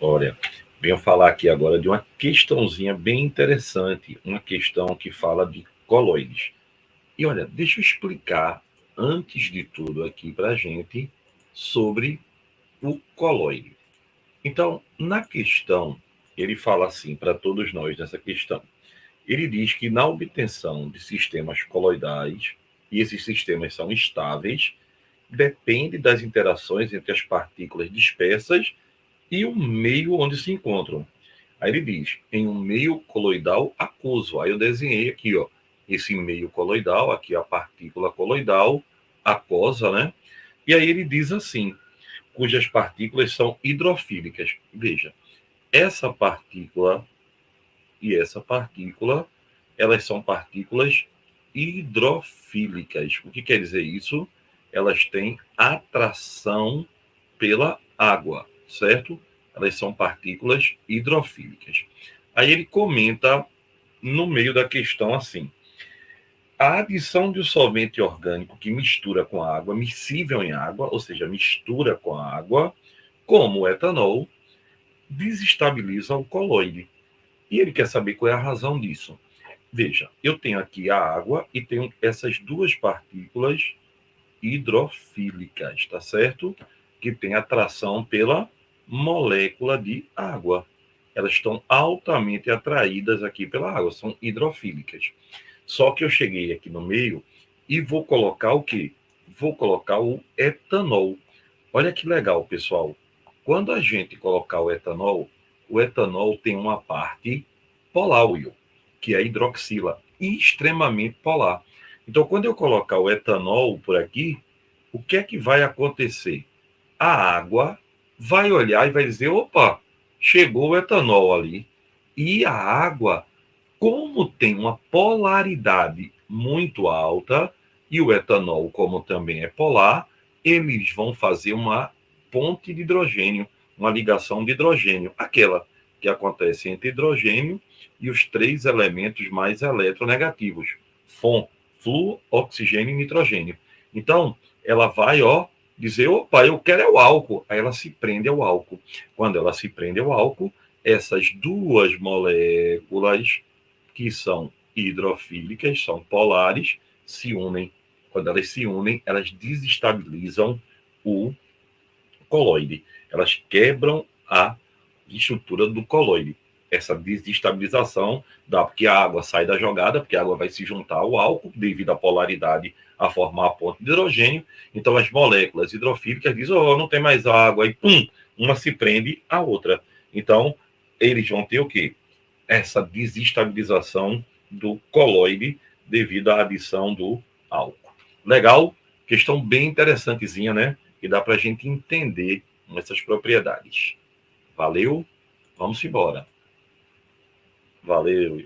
Olha, venho falar aqui agora de uma questãozinha bem interessante, uma questão que fala de coloides. E olha, deixa eu explicar, antes de tudo aqui para a gente, sobre o coloide. Então, na questão, ele fala assim para todos nós nessa questão. Ele diz que na obtenção de sistemas coloidais, e esses sistemas são estáveis, depende das interações entre as partículas dispersas e o meio onde se encontram. Aí ele diz, em um meio coloidal aquoso. Aí eu desenhei aqui, ó, esse meio coloidal, aqui a partícula coloidal aquosa, né? E aí ele diz assim, cujas partículas são hidrofílicas. Veja, essa partícula e essa partícula, elas são partículas hidrofílicas. O que quer dizer isso? Elas têm atração pela água, certo? Elas são partículas hidrofílicas. Aí ele comenta no meio da questão assim: a adição de um solvente orgânico que mistura com a água, miscível em água, ou seja, mistura com a água, como o etanol, desestabiliza o coloide. E ele quer saber qual é a razão disso. Veja, eu tenho aqui a água e tenho essas duas partículas hidrofílicas, tá certo? Que tem atração pela molécula de água. Elas estão altamente atraídas aqui pela água, são hidrofílicas. Só que eu cheguei aqui no meio e vou colocar o quê? Vou colocar o etanol. Olha que legal, pessoal. Quando a gente colocar o etanol tem uma parte polar, que é a hidroxila, extremamente polar. Então, quando eu colocar o etanol por aqui, o que é que vai acontecer? A água vai olhar e vai dizer, opa, chegou o etanol ali. E a água, como tem uma polaridade muito alta, e o etanol, como também é polar, eles vão fazer uma ponte de hidrogênio, uma ligação de hidrogênio, aquela que acontece entre hidrogênio e os três elementos mais eletronegativos, flúor, oxigênio e nitrogênio. Então, ela vai, ó, dizer, opa, eu quero é o álcool. Aí ela se prende ao álcool. Quando ela se prende ao álcool, essas duas moléculas que são hidrofílicas, são polares, se unem. Quando elas se unem, elas desestabilizam o coloide. Elas quebram a estrutura do coloide. Essa desestabilização dá porque a água sai da jogada, porque a água vai se juntar ao álcool, devido à polaridade, a formar a ponte de hidrogênio. Então, as moléculas hidrofílicas dizem, oh, não tem mais água, e pum, uma se prende à outra. Então, eles vão ter o quê? Essa desestabilização do coloide devido à adição do álcool. Legal? Questão bem interessantezinha, né? Que dá para a gente entender essas propriedades. Valeu? Vamos embora. Valeu.